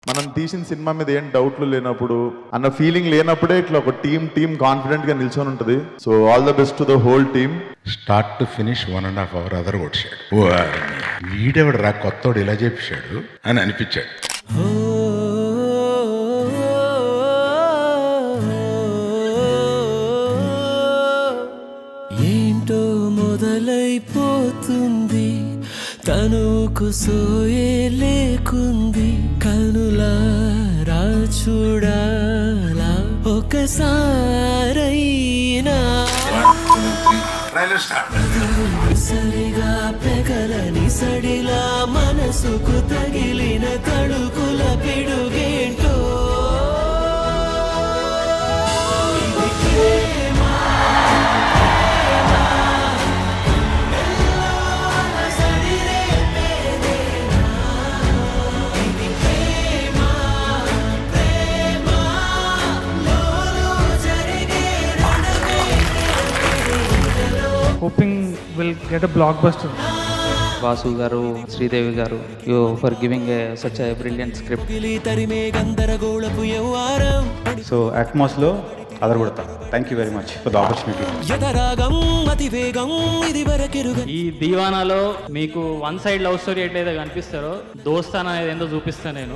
మనం తీసిన సినిమా మీద ఏం డౌట్లు లేనప్పుడు అన్న ఫీలింగ్ లేనప్పుడే ఇట్లా ఒక టీమ్ కాన్ఫిడెంట్ గా నిల్చొని ఉంటుంది. So all the best to the whole team. Start to finish 1.5 hours other కొట్టాడు. వీడెవడు రా కొత్తోడు ఇలా చెప్పాడు అని అనిపించాడు. ఏంటో మొదలైపోతుంది తనుకు సోయే లేకుంది కనులారా చూడాలా ఒకసారైనా సరిగా పెగలని సడిలా మనసుకు తగిలిన తడుకుల పిడుగేంటో hoping will get a blockbuster. Vasu garu, Sridevi garu, you for giving such a brilliant script. So Atmos lo అదరగొడతా. Thank you very much for the opportunity. ఈ దీవానాలో మీకు వన్ సైడ్ లవ్ స్టోరీ ఎట్లయితే కనిపిస్తారో దోస్తాన్ అనేది ఏందో చూపిస్తాను నేను.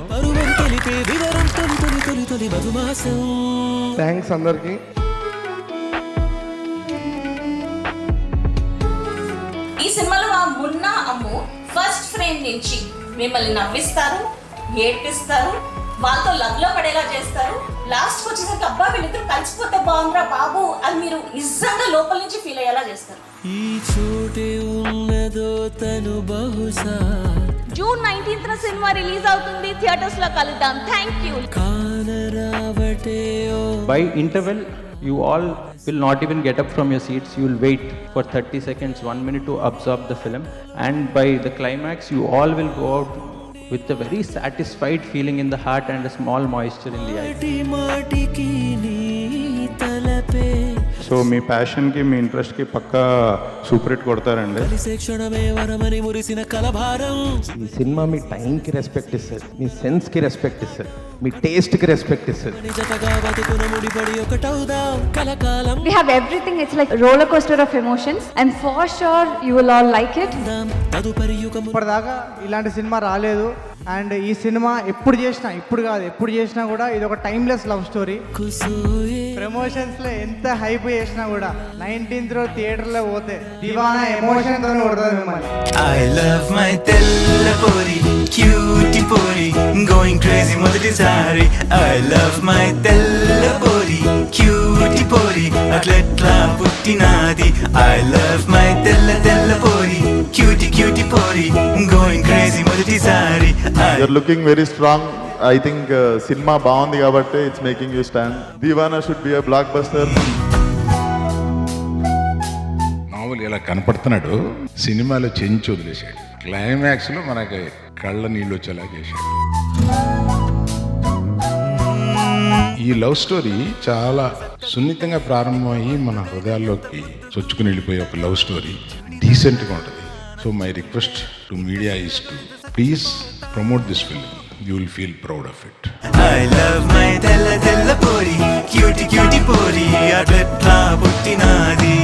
థ్యాంక్స్ అందరికి. ఈ సినిమాలో ఆ మున్నా అమ్ము ఫస్ట్ ఫ్రేమ్ నుంచి మిమ్మల్ని నవ్విస్తారు, ఏడ్పిస్తారు, వాళ్ళతో లవ్ లో పడేలా చేస్తారు. లాస్ట్ కి వచ్చేసరికి అబ్బా వీళ్ళిద్దరు కలిసిపోతే బాగుందిరా బాబు అని మీరు నిజంగా లోపల నుంచి ఫీల్ అయ్యేలా చేస్తారు. ఈ చోటే ఉన్నదో తను బహుశా జూన్ 19th సినిమా రిలీజ్ అవుతుంది. థియేటర్స్ లో కలుద్దాం. Thank you. కానరావటే By interval, you all will not even get up from your seats. You will wait for 30 seconds, 1 minute to absorb the film. And by the climax, you all will go out with a very satisfied feeling in the heart and a small moisture in the eye. మాటికి నీ తలపే so మీ ప్యాషన్కి మీ ఇంట్రెస్ట్కి పక్కా super hit కొడతారండి. కలిసే క్షణమే వరమని మురిసిన కలభారం. ఈ cinema మీ టైంకి respect ఇస్తుంది, మీ సెన్స్కి respect ఇస్తుంది, మీ టేస్ట్కి రెస్పెక్ట్ ఇస్తుంది. నిజతగా బతుకున ముడిపడి ఒకటవుదాం కలకాలం. We have everything. It's like a roller coaster of emotions, and for sure you will all like it. తదుపరి యుగము ఇప్పటిదాకా ఇలాంటి సినిమా రాలేదు. అండ్ ఈ సినిమా ఎప్పుడు చేసినా కూడా ఇది ఒక టైమ్లెస్ లవ్ స్టోరీ. కుసోయే ప్రమోషన్స్లో ఎంత హైప్ చేసినా కూడా 19th రోజు థియేటర్లో పోతే దివానా ఎమోషన్తో కొడుతుంది మిమ్మల్ని. I love my తెల్లపోరి క్యూటీ పోరి going crazy మొదటిసారి. I love my తెల్లపోరి క్యూటీ పోరి అట్లెట్లా పుట్టినాది. I love my తెల్లపోరి క్యూటీ పోరి going crazy మొదటిసారి. You're looking very strong. I think cinema బాగుంది కాబట్టి it's making you stand. Deewana should be a blockbuster. మామూలు ఇలా కనపడుతున్నాడు, సినిమాలో చెంచి వదిలేశాడు. క్లైమాక్స్ లో మనకి కళ్ళ నీళ్ళు వచ్చేలా చేశాడు. ఈ లవ్ స్టోరీ చాలా సున్నితంగా ప్రారంభమయ్యి మన హృదయాల్లోకి చొచ్చుకుని వెళ్ళిపోయే ఒక లవ్ స్టోరీ. డీసెంట్గా ఉంటుంది. So my request to media is to please promote this film. You will feel proud of it. I love my తెల్లపోరి క్యూటీ పోరి అట్లెట్లా పుట్టినాది.